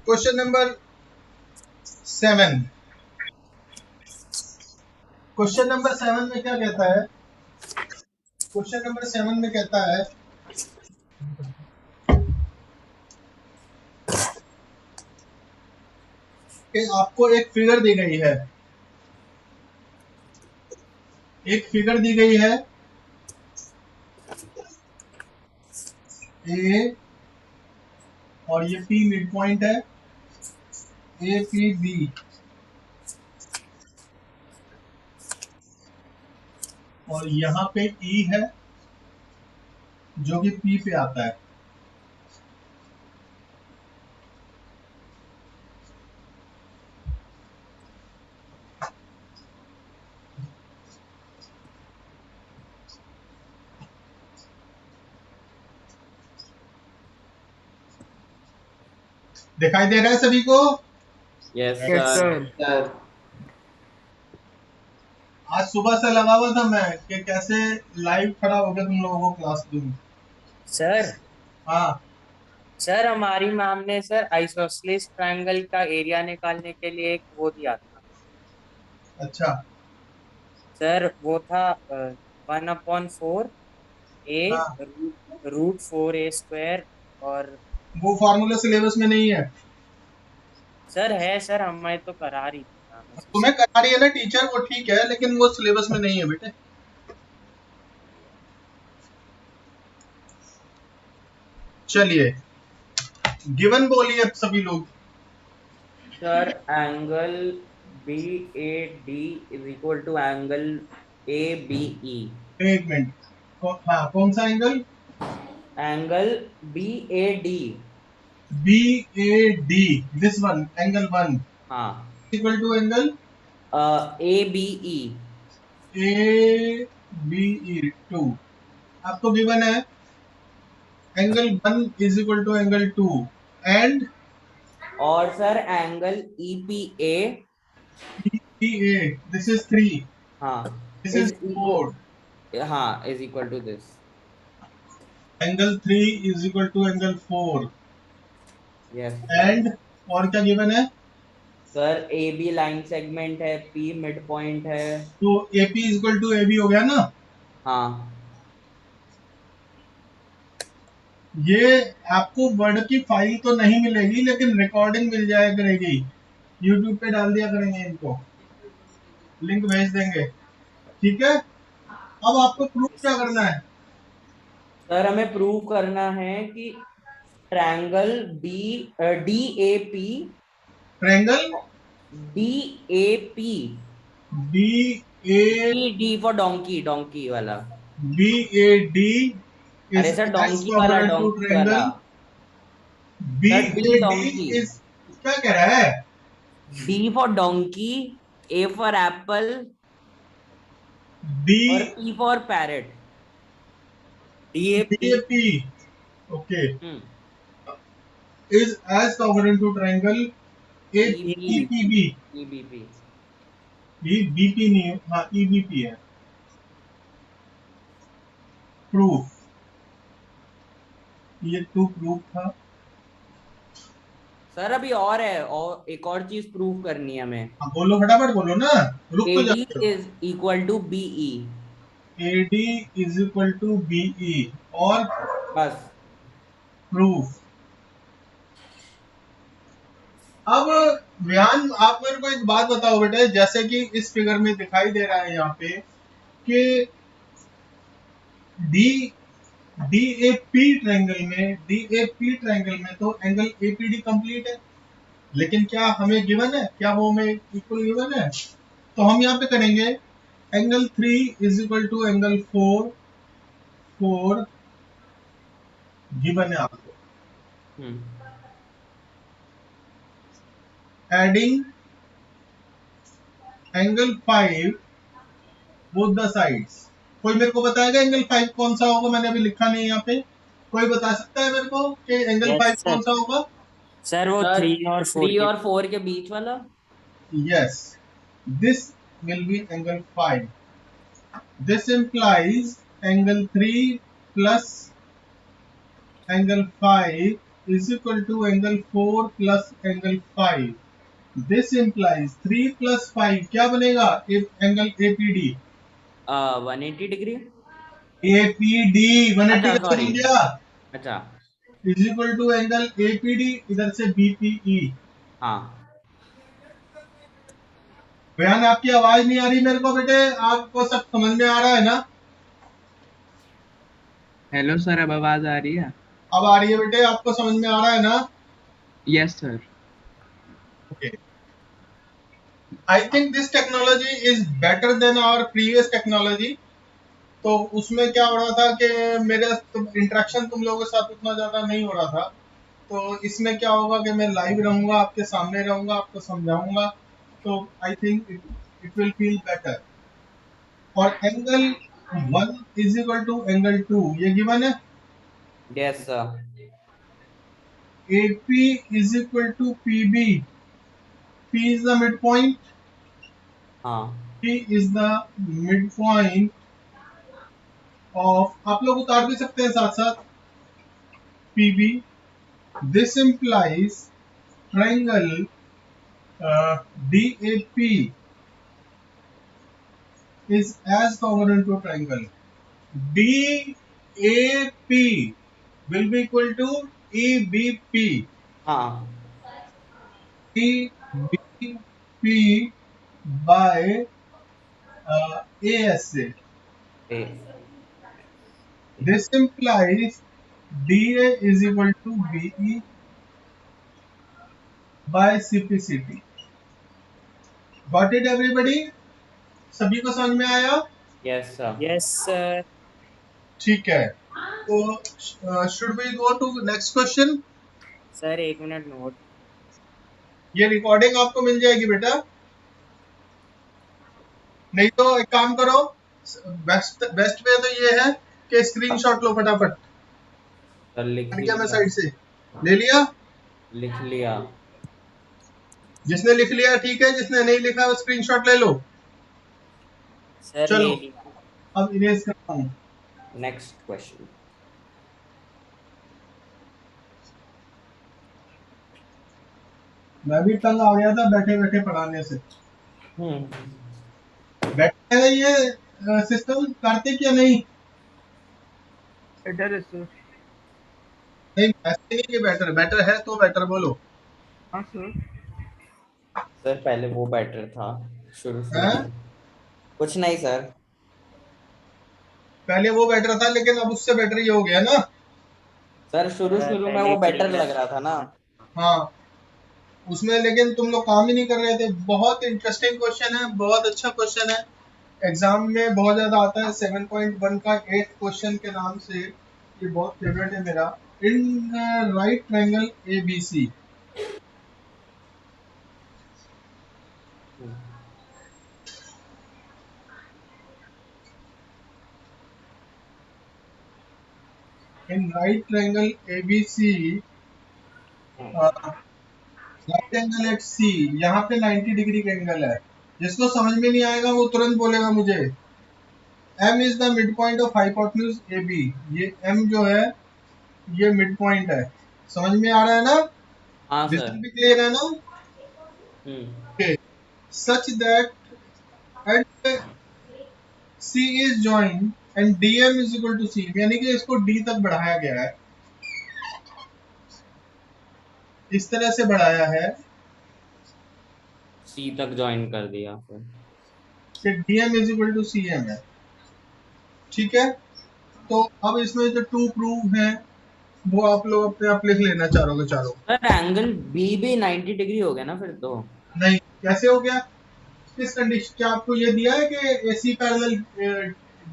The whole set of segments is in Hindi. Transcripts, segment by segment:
Question number 7। क्वेश्चन नंबर 7 में क्या कहता है? क्वेश्चन नंबर 7 में कहता है कि आपको एक फिगर दी गई है, एक फिगर दी गई है ए, और ये पी मिड पॉइंट है, ए पी बी, और यहाँ पे ई है जो कि पी पे आता है। दिखाई दे रहा है सभी को? Yes Yes, sir. sir. आज सुबह से लगा हुआ था मैं कि कैसे लाइव खड़ा हो गया तुम लोगों को क्लास दूं। सर हाँ, सर हमारी मैम ने सर आइसोसेलेस ट्रायंगल का एरिया निकालने के लिए एक वो दिया था अच्छा। सर। वो था 1/4 ए हाँ, रूट 4a² और वो फार्मूला सिलेबस में नहीं है। सर है सर, हमें तो करा रही थी मैम उसी से। तुम्हें करा रही है ना टीचर, वो ठीक है, लेकिन वो सिलेबस में नहीं है बेटे। चलिए, गिवन बोलिए अब सभी लोग। Sir angle B A D is equal to angle A B E. एक मिनट, हाँ, कौन सा angle? Angle B A D. B A D, this one, angle 1 हाँ। Equal to angle A B E. A B E 2। आपको गिवन है angle 1 is equal to angle 2 and और sir angle E P A. B A, this is 3, हाँ दिस इज इज 4, इक्वल, हाँ is equal to this. Angle 3 is equal to angle 4 yes and, और क्या गिवन है? Sir A B line segment है, पी मिड पॉइंट है। तो AP is equal to AB हो गया ना। हाँ ये आपको वर्ड की फाइल तो नहीं मिलेगी, लेकिन रिकॉर्डिंग मिल जाया करेगी, यूट्यूब पे डाल दिया करेंगे, इनको लिंक भेज देंगे, ठीक है? अब आपको प्रूफ क्या करना है? सर हमें प्रूव करना है कि triangle B D A P. Triangle D A P. B A D D for donkey, donkey वाला। बी ए डी अरे इज सर एज डोंकी वाला, कॉम्परेंट टू डोंकी वाला। Triangle B sir D A D donkey. Is, क्या कह रहा है? D for donkey, A for apple D और P for parrot. D A P. A P, okay, hmm. Is as congruent to triangle A E B E P B. E B P. ये बीपी नहीं है, हाँ EBP है। प्रूफ, ये 2 प्रूफ था। सर अभी और है, और एक और चीज प्रूव करनी है हमें। हाँ, बोलो, फटाफट बोलो ना, रुक तो AD जाते हो। Is equal to BE। AD is equal to BE, और बस। प्रूफ। अब व्यान, आप मेरे को एक बात बताओ बेटे, जैसे कि इस फिगर में दिखाई दे रहा है यहाँ पे कि डी DAP ट्रायंगल में तो एंगल APD कंप्लीट है, लेकिन क्या हमें गिवन है, क्या वो हमें इक्वल गिवन है? तो हम यहाँ पे करेंगे angle 3 is equal to angle 4, 4 given है आपको, adding angle 5 both the sides. कोई मेरे को बताएगा एंगल 5 कौन सा होगा? मैंने अभी लिखा नहीं यहाँ पे, कोई बता सकता है मेरे को कि एंगल 5 यस कौन सर। सा होगा? सर वो Sir, 3 और 4 के बीच वाला। Yes, this will be angle 5। This implies angle 3 plus angle 5 is equal to angle 4 plus angle 5. This implies 3 plus 5 क्या बनेगा? Angle APD. 180 डिग्री। APD 180 अच्छा कैसे सॉरी। बन गया? अच्छा। Is equal to angle APD, इधर से BPE. हाँ। बयान आपकी आवाज नहीं आ रही मेरे को बेटे, आपको सब समझ में आ रहा है ना? हेलो सर, अब आवाज आ रही है? अब आ रही है बेटे, आपको समझ में आ रहा है ना? Yes sir. Okay, I think this technology is better than our previous technology. तो उसमें क्या हो रहा था कि मेरे इंटरेक्शन तुम लोगों के साथ उतना ज्यादा नहीं हो रहा था. तो इसमें क्या होगा कि मैं लाइव रहूंगा, आपके सामने रहूंगा, आपको समझाऊंगा. तो I think it will feel better. और angle 1 is equal to angle 2 ये गिवन है. Yes sir. AP is equal to PB. P is the midpoint. हाँ। P is the midpoint of, आप लोग उतार भी सकते हैं साथ साथ, PB. This implies triangle DAP is as congruent to triangle DAP will be equal to EBP. हाँ। EBP by ASA. A. This implies DA is equal to BE by CPCT. Got it everybody? सभी को समझ में आया? Yes sir. Yes sir. ठीक है. तो should we go to next question? Sir 1 minute note. ये रिकॉर्डिंग आपको मिल जाएगी बेटा. नहीं तो एक काम करो, बेस्ट बेस्ट वे तो ये है कि स्क्रीनशॉट लो फटाफट. सर लिख बन गया मैं लिया। साइड से ले लिया. लिख लिया। जिसने लिख लिया ठीक है, जिसने नहीं लिखा वो स्क्रीनशॉट ले लो. सर ले चलो लिया। अब इरेज करता हूँ. Next question. मैं भी तंग आ गया था बैठे बैठे पढ़ाने से. हम्म। बैठे है ये सिस्टम कार्तिक या नहीं? बेटर है सर। नहीं ऐसे नहीं कि बेटर, बेटर है तो बेटर बोलो. हाँ सर। सर पहले वो बेटर था शुरू शुरू हैं? में। कुछ नहीं सर। पहले वो बेटर था लेकिन अब उससे बेटर ये हो गया ना. सर शुरू सर शुरू में पहले वो बेटर क्लियर लग रहा था ना। हाँ, उसमें लेकिन तुम लोग काम ही नहीं कर रहे थे. बहुत इंटरेस्टिंग क्वेश्चन है, बहुत अच्छा क्वेश्चन है. एग्जाम में बहुत ज्यादा आता है. 7.1 का 8 क्वेश्चन के नाम से ये बहुत फेवरेट है मेरा. In right triangle ABC, in right triangle ABC, right angle at C, यहाँ पे 90 डिग्री का एंगल है. जिसको समझ में नहीं आएगा वो तुरंत बोलेगा मुझे. M is the mid point of hypotenuse AB. ये M जो है ये मिड पॉइंट है. समझ में आ रहा है ना? हाँ सर। रिजल्ट भी क्लियर है ना? Hmm. Okay. Such that at C is joined and DM is equal to C, यानी कि इसको D तक बढ़ाया गया है. इस तरह से बढ़ाया है सी तक ज्वाइन कर दिया फिर। कि DM is equal to CM है. ठीक है. तो अब इसमें जो टू प्रूव है वो आप लोग अपने आप लिख लेना चारों के चारों. सर एंगल बी भी 90 डिग्री हो गया ना फिर तो। नहीं, कैसे हो गया? किस कंडीशन, क्या आपको ये दिया है कि AC पैरेलल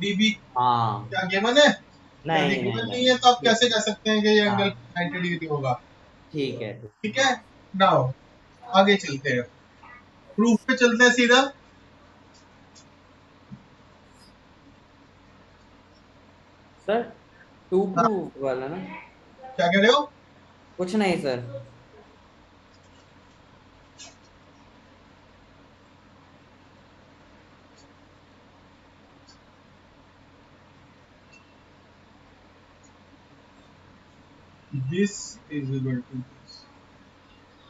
DB हाँ। क्या गिवन है? यदि नहीं नहीं गिवन नहीं नहीं। है तो आप ठीक कैसे है। कह सकते हैं कि ये एंगल हाँ 90 डिग्री होगा? ठीक है। ठीक है. नाउ आगे चलते हैं, प्रूफ पे चलते हैं सीधा. सर टू हाँ, प्रूफ वाला ना। क्या कह रहे हो? कुछ नहीं sir. This is equal to this.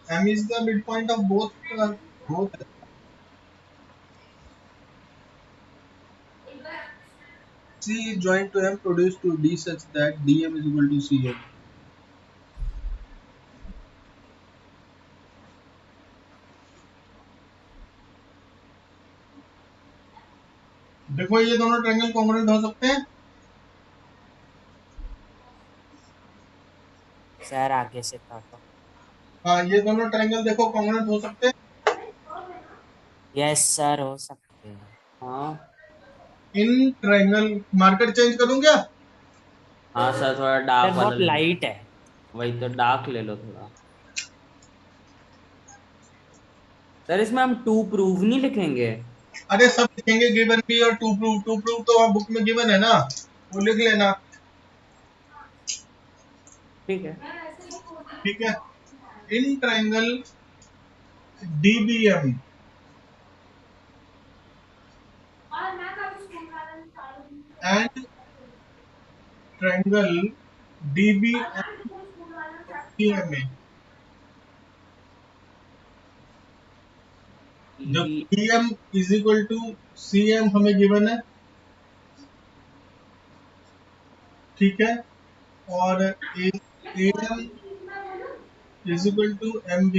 M is the midpoint of both. C joined to M produced to D such that DM is equal to CM. देखो ये दोनों ट्रायंगल कॉन्ग्रुएंट हो सकते हैं। सर आगे से काटो। हाँ, ये दोनों ट्रायंगल देखो कॉन्ग्रुएंट हो सकते हैं। यस सर, हो सकते हैं। हाँ इन ट्रायंगल मार्कर चेंज करूं क्या? हाँ सर, थोड़ा सर डार्क वाला बहुत ले लो। लाइट है। वही तो, डार्क ले लो थोड़ा। सर इसमें हम टू प्रूव नहीं लिखेंगे? अरे सब लिखेंगे गिवन भी और टू प्रूव तो आप बुक में गिवन है ना, वो लिख लेना। ठीक है। ठीक है। In triangle DBM and triangle DBMA, जब DM is equal to CM हमें गिवन है, ठीक है, और AM is equal to MB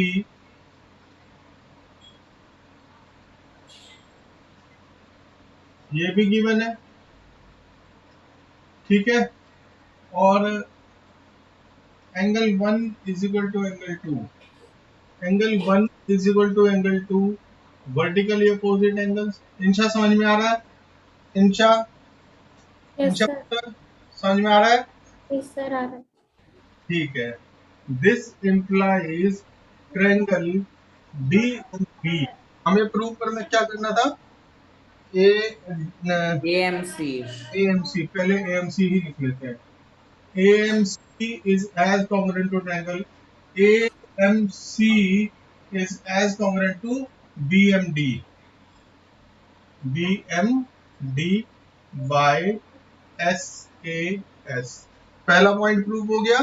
ये भी गिवन है, ठीक है, और angle 1 is equal to angle 2 vertically opposite angles. Insha समझ में आ रहा है? Insha yes Insha sir. पुत्र, समझ में आ रहा है? यस सर, आ रहा है। ठीक है। दिस इंप्लाइज ट्रायंगल DMB, हमें प्रूव करना क्या करना था? ए AMC। AMC, पहले AMC ही लिख लेते हैं। AMC is as congruent to triangle AMC is as congruent to BMD by SAS। पहला पॉइंट प्रूव हो गया।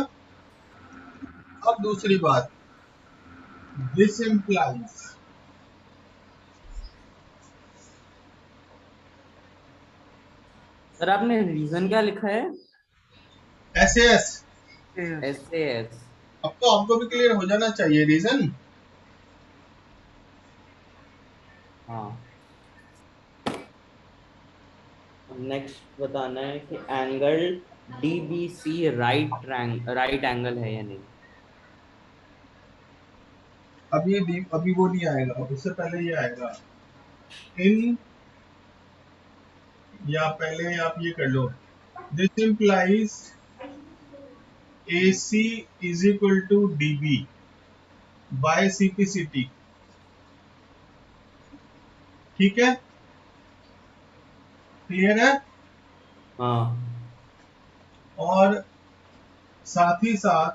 अब दूसरी बात, दिस इंप्लाइज सर आपने रीजन क्या लिखा है? SAS। SAS। अब तो आपको भी क्लियर हो जाना चाहिए रीजन। हाँ, नेक्स्ट बताना है कि एंगल DBC राइट एंगल है या नहीं। अभी वो नहीं आएगा, अब उससे पहले ये आएगा। इन, या पहले आप ये कर लो, this implies AC is equal to DB by CPCT, ठीक है, क्लियर है? हाँ, और साथ ही साथ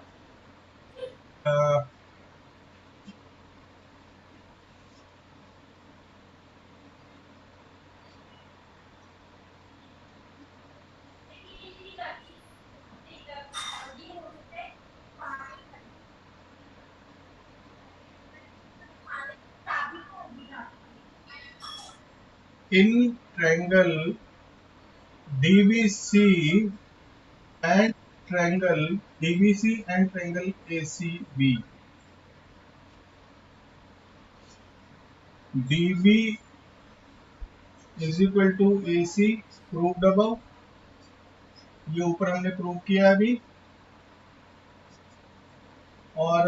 in triangle DBC and triangle ACB, DB is equal to AC proved above, ये ऊपर हमने प्रूव किया अभी। और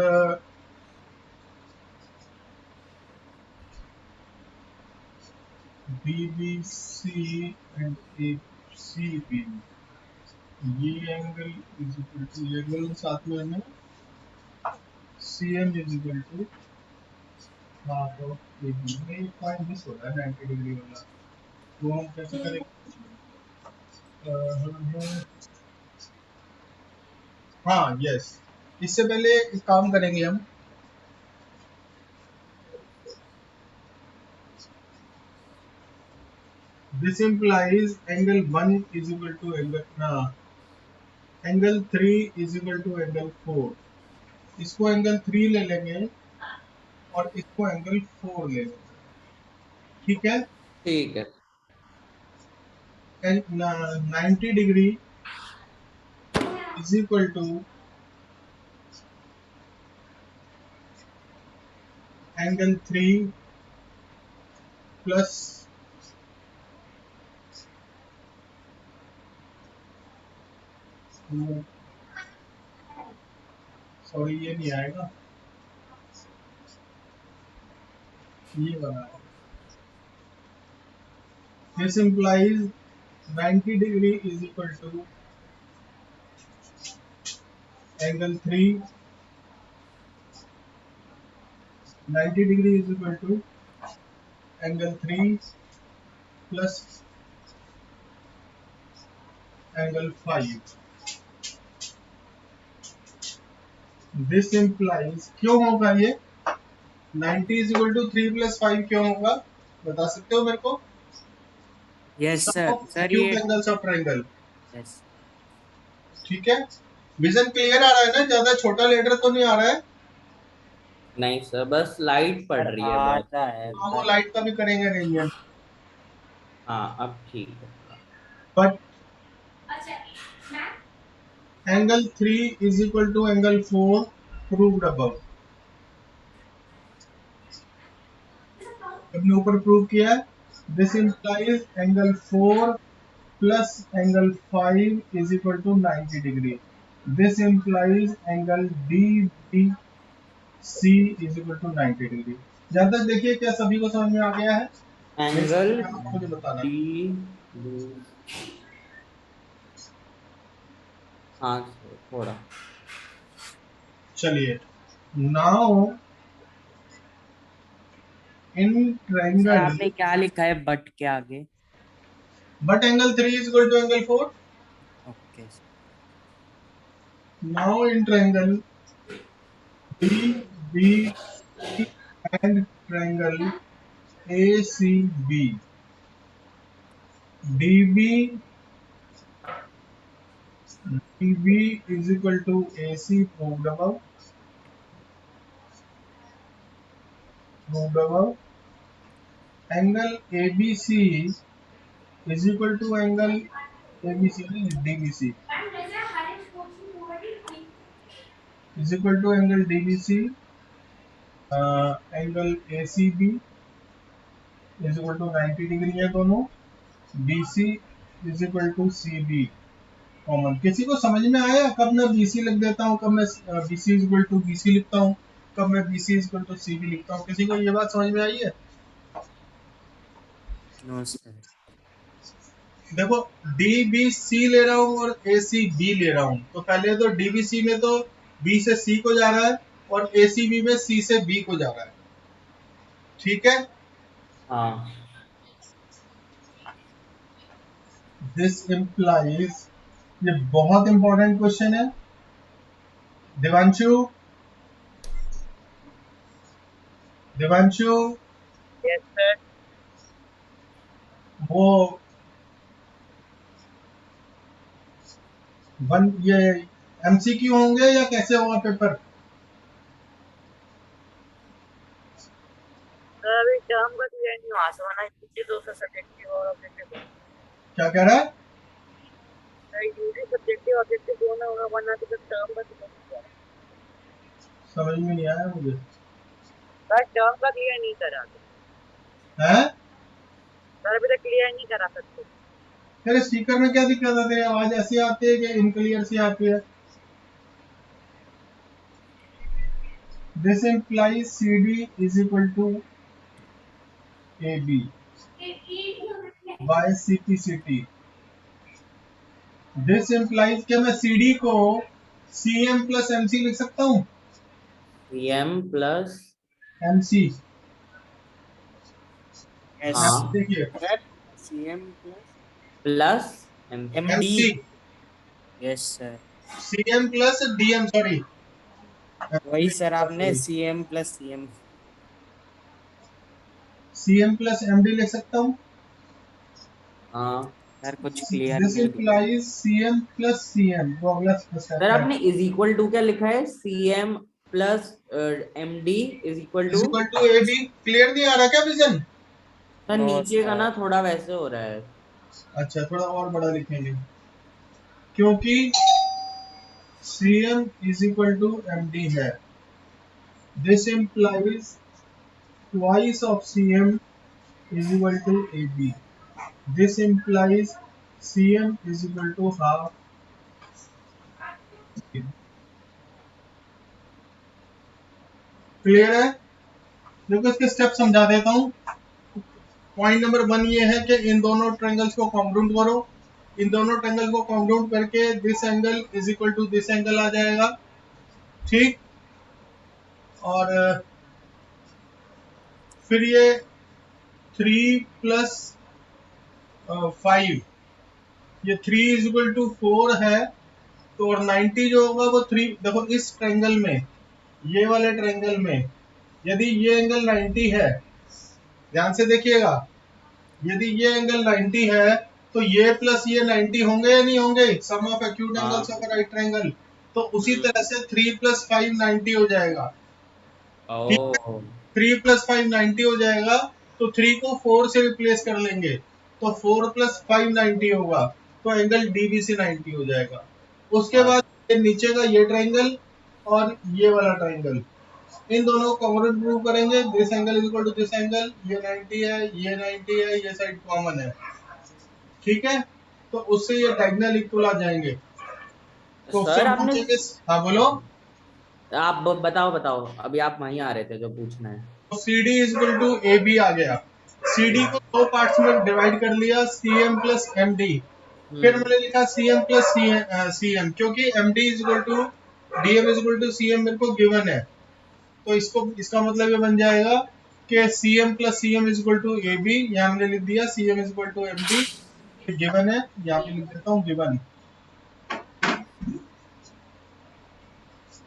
DBC and ACB, ये एंगल इज इक्वल टू, ये एंगल साथ में हमें CM is equal to half of AB में एक पॉइंट मिस हो रहा है 90 डिग्री वाला, वो हम कैसे करेंगे? हाँ यस, इससे पहले एक काम करेंगे हम, this implies angle 1 is equal to angle angle 3 is equal to angle 4। इसको एंगल 3 ले लेंगे और इसको एंगल 4 ले लेंगे, ठीक है। ठीक है। 90 degree is equal to angle 3 plus sorry ये नहीं आएगा, ये बना है। This implies 90 degree is equal to angle 3, 90 degree is equal to angle 3 plus angle 5। This implies क्यों होगा ये 90 is equal to 3 plus 5 क्यों होगा, बता सकते हो मेरे को? Yes Sum sir of sir acute ये angles of triangle, यस ठीक है। विजन क्लियर आ रहा है ना, ज्यादा छोटा लेटर तो नहीं आ रहा है? नहीं सर, बस लाइट पड़ सर रही है बहुत। आता है हाँ वो पर लाइट का भी करेंगे अरेंजमेंट, हाँ अब ठीक है। But angle 3 is equal to angle 4 proved above. हमने ऊपर प्रूव किया है। This implies angle 4 plus angle 5 is equal to 90 degree. This implies angle D B C is equal to 90 degree. जहां तक देखिए, क्या सभी को समझ में आ गया है? एंगल मुझे बताना। डी, हाँ सर थोड़ा। चलिए, नाउ इन सर ट्रायंगल, आपने क्या लिखा है बट के आगे? But angle 3 is equal to angle 4। Okay sir now in triangle D B and triangle ACB, DB is equal to AC proved above, angle ABC is equal to angle ABC DBC is equal to angle DBC, angle ACB is equal to 90 degree है दोनों, BC is equal to CB common. किसी को समझ में आया कब मैं BC लिख देता हूँ, कब मैं BC is equal to BC लिखता हूँ, कब मैं BC is equal to CB लिखता हूँ? किसी को ये बात समझ में आई है? नो सर देखो, DBC ले रहा हूँ और ACB ले रहा हूँ, तो पहले तो DBC में तो B से C को जा रहा है और ACB में C से B को जा रहा है, ठीक है। हाँ दिस इंप्लाइज, ये बहुत इंपॉर्टेंट क्वेश्चन है देवांशु। देवांशु यस सर वो ये MCQ होंगे या कैसे होगा पेपर? सर अभी टर्म का क्लियर नहीं हुआ सर वरना यूजी दूसरा सब्जेक्टिव और ऑब्जेक्टिव क्या कह रहा है? सर यूजी सब्जेक्टिव ऑब्जेक्टिव दोनों होगा वरना तो टर्म का क्लियर नहीं हुआ। समझ में नहीं आया मुझे। सर टर्म का क्लियर नहीं करा हैं? सर अभी तक क्लियर नहीं करा सकते। तेरे स्पीकर में क्या दिक्कत है? तेरी आवाज ऐसी आती है कि इनक्लियर सी आती है। This implies CD is equal to AB by CPCT। This implies, क्या मैं CD को CM प्लस MC लिख सकता हूँ? CM प्लस MC, यस हाँ देखिए sir CM plus MC, yes sir CM plus DM, sorry वही सर आपने CM plus CM CM plus MD लिख सकता हूँ। हाँ यार कुछ क्लियर दिस नहीं दिख रहा। इम्प्लाइज CM प्लस CM, वो अगला सर आपने इज इक्वल टू क्या लिखा है? CM plus MD is equal is to. Equal to AB। Clear नहीं आ रहा क्या विजन? सर नो नीचे का सर। ना थोड़ा वैसे हो रहा है। अच्छा, थोड़ा और बड़ा लिखेंगे, क्योंकि CM is equal to MD है। This implies twice of CM is equal to AB. This implies CM is equal to half। Clear है? देखो इसके स्टेप समझा देता हूँ। पॉइंट नंबर 1 ये है कि इन दोनों ट्रायंगल्स को कॉन्ग्रुएंट करो। इन दोनों ट्रायंगल को कॉन्ग्रुएंट करके this angle is equal to this angle आ जाएगा, ठीक। और फिर ये 3 प्लस 5, ये 3 इज इक्वल टू 4 है। तो और 90 जो होगा वो 3, देखो इस ट्रायंगल में, ये वाले ट्रायंगल में यदि ये एंगल 90 है, ध्यान से देखिएगा, यदि ये एंगल 90 है तो ये प्लस ये 90 होंगे या नहीं होंगे? Sum of acute angles of right triangle. तो उसी तरह से 3 प्लस 5 90 हो जाएगा, ठीक है। ओ 3 प्लस 5 90 हो जाएगा, तो 3 को 4 से रिप्लेस कर लेंगे, तो 4 प्लस 5 90 होगा, तो एंगल DBC 90 हो जाएगा। उसके बाद ये नीचे का ये ट्रायंगल और ये वाला ट्रायंगल, इन दोनों को कॉन्ग्रुएंट प्रूव करेंगे। This angle is equal to this angle, ये 90 है, ये 90 है, ये साइड कॉमन है, ठीक है। तो उससे ये डायगोनल इक्वल आ जाएंगे। सर क्वेश्चन आपने। पूछेंगे, हाँ बोलो। आप बताओ बताओ, अभी आप वहीं आ रहे थे जो पूछना है। तो CD is equal to AB आ गया। CD को दो पार्ट्स में डिवाइड कर लिया, CM प्लस MD। फिर मैंने लिखा CM प्लस CM, क्योंकि MD is equal to DM is equal to CM मेरे को गिवन है। तो इसको, इसका मतलब ये बन जाएगा कि CM plus CM is equal to AB। यहाँ मैंने लिख दिया CM is equal to MD, given है, यहाँ पे लिख देता हूँ गिवन।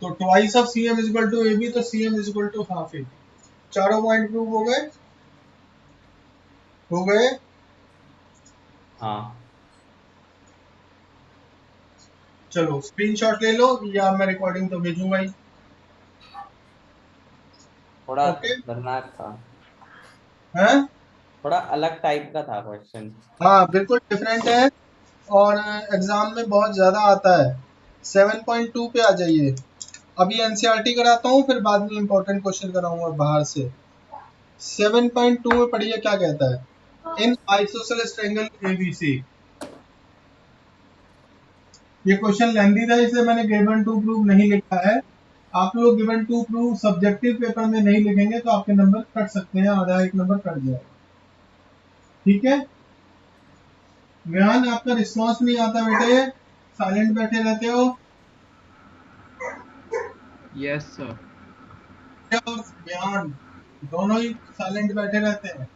तो twice of CM is equal to AB, तो CM is equal to half AB। चारों पॉइंट प्रूव हो गए, हो गए। हाँ चलो स्क्रीनशॉट ले लो, या मैं रिकॉर्डिंग तो भेजूंगा ही। थोड़ा ओके, खतरनाक था। हैं? थोड़ा अलग टाइप का था क्वेश्चन। हाँ बिल्कुल डिफरेंट है, और एग्जाम में बहुत ज्यादा आता है। 7.2 पे आ जाइए। अभी NCERT कराता हूँ, फिर बाद में इंपॉर्टेंट क्वेश्चन कराऊंगा बाहर से। 7.2 में पढ़िए क्या कहता है। इन आइसोसेलेस ट्रायंगल ABC, ये क्वेश्चन लेंथी था इसलिए मैंने गिवन टू प्रूव नहीं लिखा है। आप लोग given to prove subjective paper में नहीं लिखेंगे तो आपके नंबर कट सकते हैं, आधा एक नंबर कट जाएगा, ठीक है। व्यान आपका रिस्पॉन्स नहीं आता बेटे, साइलेंट बैठे रहते हो। Yes sir. और व्यान दोनों ही साइलेंट बैठे रहते हैं।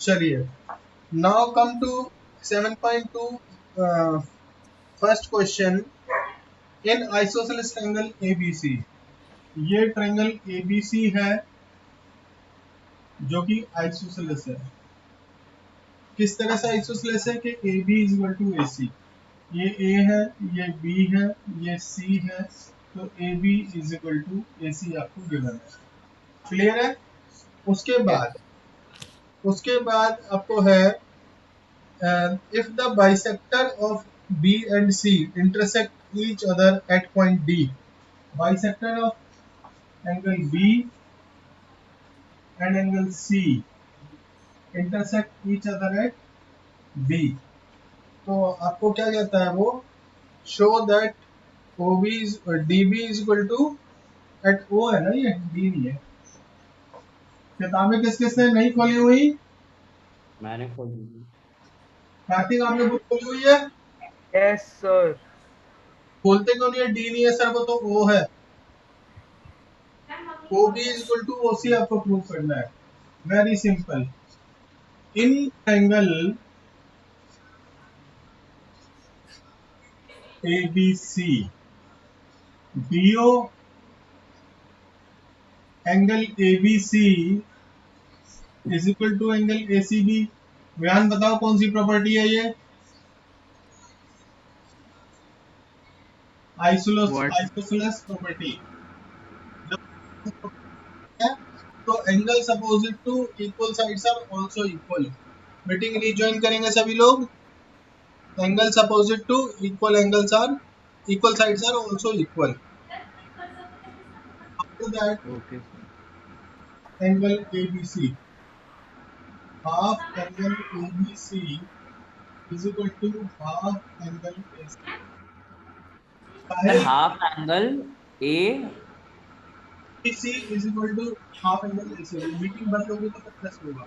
चलिए, now come to 7.2 first question. In isosceles triangle ABC, ये ट्रायंगल ABC है जो कि आइसोसेलेस है। किस तरह से आइसोसेलेस है कि AB is equal to AC, ये A है, ये B है, ये C है, तो AB is equal to AC आपको गिवन है। क्लियर है? उसके यस। बाद, उसके बाद आपको है if the bisector of B and C intersect each other at point D, bisector of angle B and angle C intersect each other at B, तो आपको क्या कहता है वो, show that OB is DB is equal to, at O है ना, ये D नहीं है। किताबें किस किसने नहीं खोली हुई? मैंने खोल दी। कार्तिक आपने बुक खोली हुई है? Yes sir. खोलते क्यों नहीं है? D नहीं है सर, वो तो O है। OB is equal to OC आपको प्रूव करना है, very simple. In triangle ABC, BO angle ABC is equal to angle ACB। व्यान बताओ कौन सी प्रॉपर्टी है ये? What? Isosceles property. तो angles opposite to equal sides are also equal. Meeting rejoin करेंगे सभी लोग। Angles opposite to equal sides are also equal. After that Okay, sir. Angle ABC, half angle ABC is equal to half angle AC। Sir Sahil, half angle A ABC is equal to half angle AC। Meeting बंद होगी तो फिर प्लस होगा।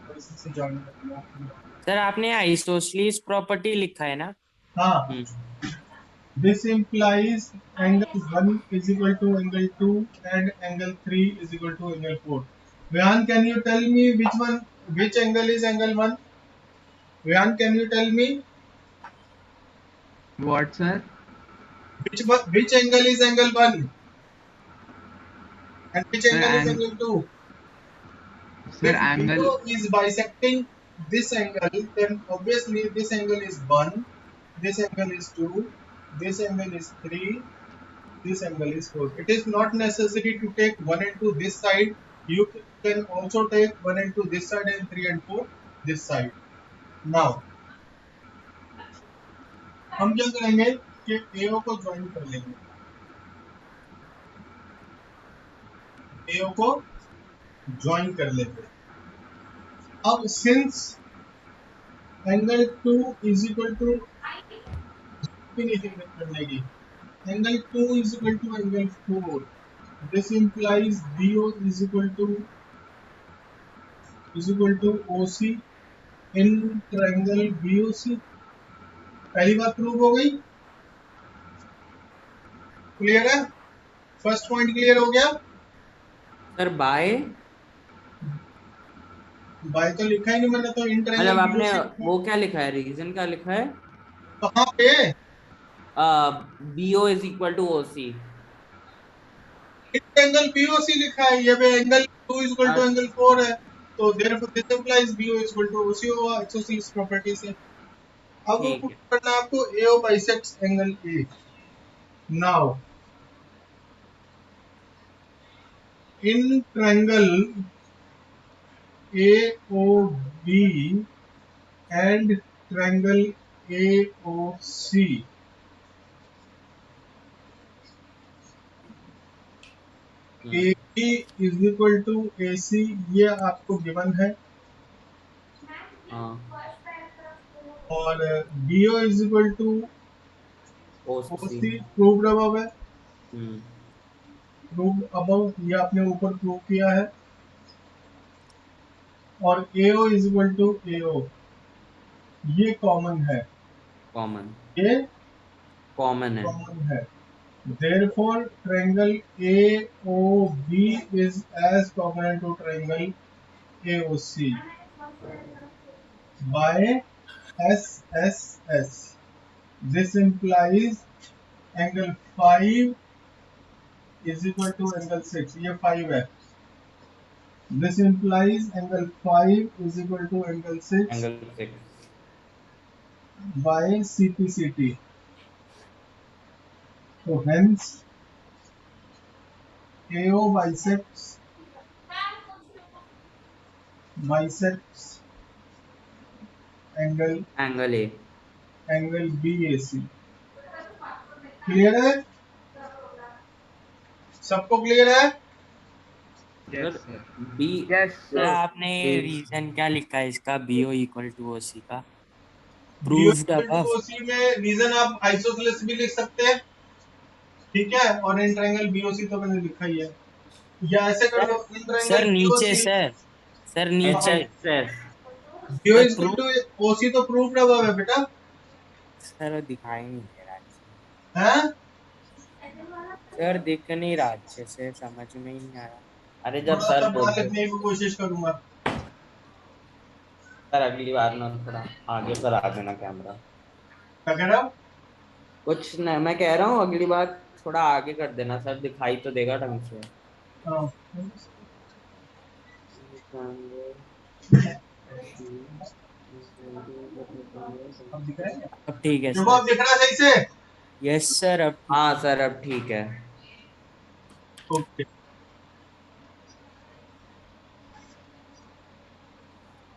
और इसी से ज्वाइन करना। सर आपने आइसोसेलेस प्रॉपर्टी लिखा है ना? हाँ, this implies angle 1 is equal to angle 2 and angle 3 is equal to angle 4. Vyan, can you tell me which angle is angle 1? Vyan, can you tell me What, sir? which angle is angle 1 and which Sir, angle is and angle 2? sir, If angle. BO is bisecting this angle, then obviously this angle is 1, this angle is 2, this angle is 3, this angle is 4. It is not necessary to take 1 and 2 this side. You can also take 1 and 2 this side and 3 and 4 this side. Now, हम क्या करेंगे कि AO को ज्वाइन कर लेंगे। AO को ज्वाइन कर लेते हैं। अब since angle 2 is equal to finishing करने की, angle 2 is equal to angle 4, this implies BO is equal to OC in triangle BOC। पहली बात प्रूव हो गई। क्लियर है? फर्स्ट पॉइंट क्लियर हो गया। सर बाय बाय तो लिखा ही नहीं मैंने तो इन मतलब ट्रायंगल आपने BOC। वो क्या लिखा है, रीजन क्या लिखा है? कहाँ पे? BO is equal to OC। In triangle BOC लिखा है, ये पे angle 2 is equal to angle 4 है, तो therefore this implies BO is equal to OC होगा आइसोसेलेस प्रॉपर्टी से। अब वो ठीक प्रूव है। करना है आपको AO bisects angle A। Now in triangle AOB and triangle AOC, AB is equal to AC, ये आपको गिवन है, हाँ और BO is equal to OC। OC proved above है। हम्म प्रूव्ड अबव ये आपने ऊपर प्रूव किया है। और AO is equal to AO ये कॉमन है, कॉमन ये कॉमन है। कॉमन है। Therefore, triangle AOB is as common to triangle AOC by SSS. This implies angle 5 is equal to angle 6. ये 5 है। This implies angle 5 is equal to angle 6 angle 6। by CPCT. So hence AO bisects angle A. angle BAC। Clear है? सबको क्लियर है? Yes, sir sir. B Yes, sir sir. आपने रीजन क्या लिखा है इसका, BO इक्वल टू OC का? BO proved above. OC में रीजन आप आइसोसेलेस भी लिख सकते हैं, ठीक है, और इन ट्रायंगल BOC तो मैंने लिखा ही है। या ऐसे कर सर दो इन ट्रायंगल सर नीचे BOC। सर नीचे sir BO sir is equal prove to OC तो प्रूव्ड अबव है बेटा। सर दिखाई नहीं दे रहा अच्छे हैं? से। सर दिख नहीं रहा अच्छे से, समझ में ही नहीं आ रहा। अरे जब थोड़ा सर सा बड़ा बोल दे। लिखने की कोशिश करूंगा। सर अगली बार ना थोड़ा आगे पर आ देना कैमरा। क्या कह रहा हूँ? कुछ न, मैं कह रहा हूँ अगली बार थोड़ा आगे कर देना सर, दिखाई तो देगा ढंग से। हाँ। अब दिख रहा है क्या? अब ठीक है देखो सर। अब दिख रहा है सही से? यस सर, अब हाँ सर अब ठीक है। ओके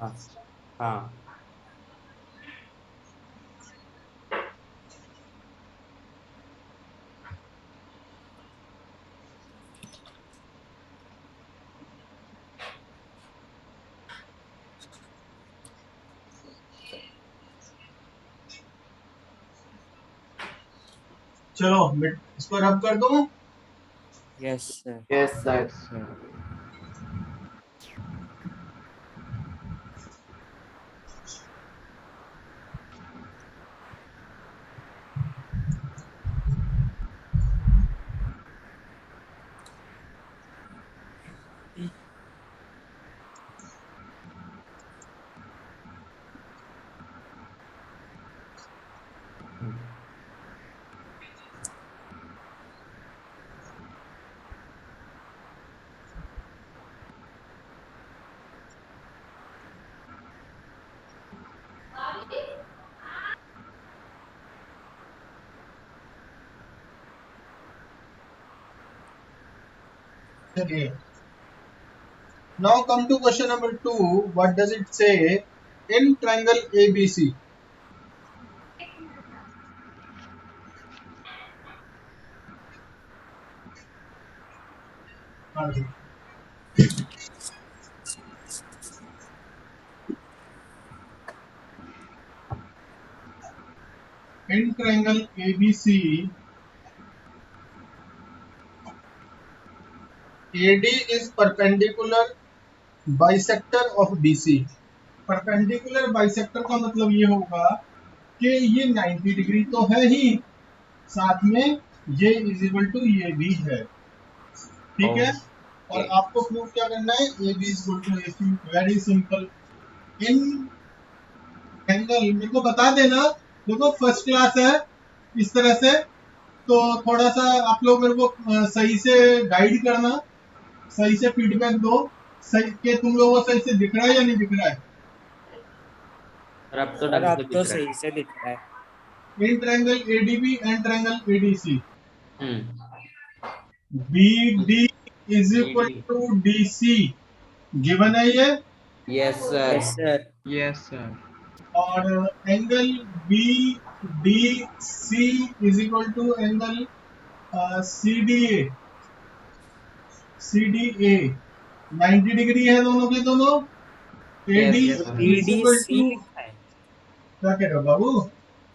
हाँ हाँ चलो इसको रब कर दूं। Yes sir. Yes sir. Yes, sir. चलिए now come to question number 2. What does it say in triangle ABC? हाँ जी in triangle ABC AD is perpendicular bisector of BC. Perpendicular bisector का मतलब ये होगा कि ये 90 डिग्री तो है ही, साथ में ये इज इक्वल टू ये भी है, ठीक है। और आपको प्रूव क्या करना है, A B is equal to A C, very simple. In angle मेरे को बता देना, देखो फर्स्ट क्लास है इस तरह से, तो थोड़ा सा आप लोग मेरे को सही से गाइड करना, सही से फीडबैक दो, सही के तुम लोगों को सही से दिख रहा है या नहीं दिख रहा है। और अब तो सर ढंग अब से तो दिख रहा सही से दिख रहा है। In triangle ADB and triangle ADC, है। BD is equal BD. to DC given है ये, yes sir. Yes sir. Yes, sir. और angle BDC is equal to angle CDA, CDA 90 degree है दोनों के दोनों। AD Yes, is sir. equal BDC to, लिखा है क्या कह रहे हो बाबू,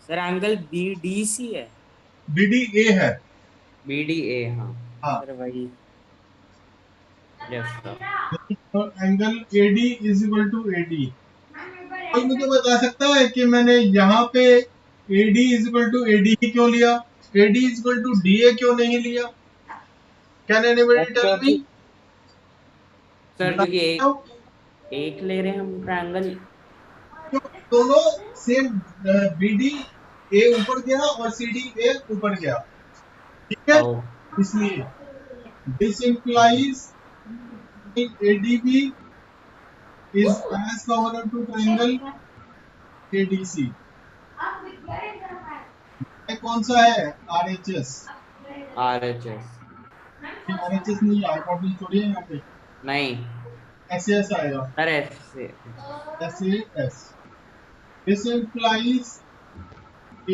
सर, एंगल BDC है BDA है। BDA हाँ। हाँ सर, वही। Yes sir. तो angle AD is equal to AD। कोई मुझे बता सकता है कि मैंने यहाँ पे AD is equal to AD ही क्यों लिया, AD is equal to DA क्यों नहीं लिया? Can anybody tell me? Sir बता क्योंकि सकते हो? एक ले रहे हैं हम ट्रायंगल। क्यों दोनों सेम, BD A ऊपर गया और CD A ऊपर गया, ठीक है, इसलिए this implies ADB is as common to triangle ADC। ये कौन सा है, RHS, RHS RHS नहीं है, R14 थोड़ी है यहाँ पे, नहीं SAS आएगा, सर ऐसे। SAS। This implies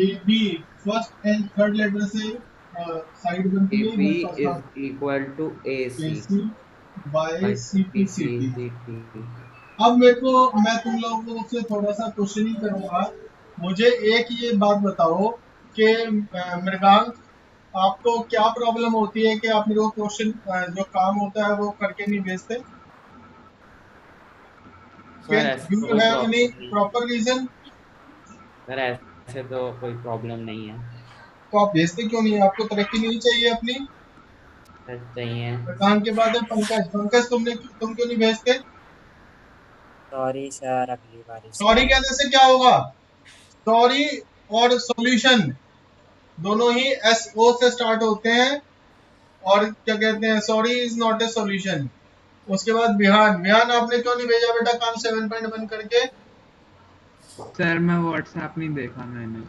AB first and third letter से साइड बनती है, AB first half is equal to AC AC by CP CT। CT। अब मैं तुम लोगों से थोड़ा सा क्वेश्चनिंग करूंगा, मुझे एक ये बात बताओ कि मृगांक, आपको क्या प्रॉब्लम होती है कि आप मेरे को क्वेश्चन जो काम होता है वो करके नहीं भेजते? सर ऐसे डू तो यू कोई हैव एनी प्रॉब्लम नहीं। Proper reason? सर ऐसे तो कोई प्रॉब्लम नहीं है। तो आप भेजते क्यों नहीं? आपको तरक्की नहीं चाहिए अपनी? सर चाहिए। मृगांक के बाद है पंकज, पंकज तुम क्यों नहीं भेजते? सॉरी सर, अगली बार सॉरी कहने से क्या होगा? सॉरी और सॉल्यूशन दोनों ही SO से स्टार्ट होते हैं, और क्या कहते हैं, sorry is not a solution. उसके बाद विहान, विहान आपने क्यों नहीं भेजा बेटा काम 7.1 करके? सर मैं व्हाट्सएप नहीं देखा मैंने।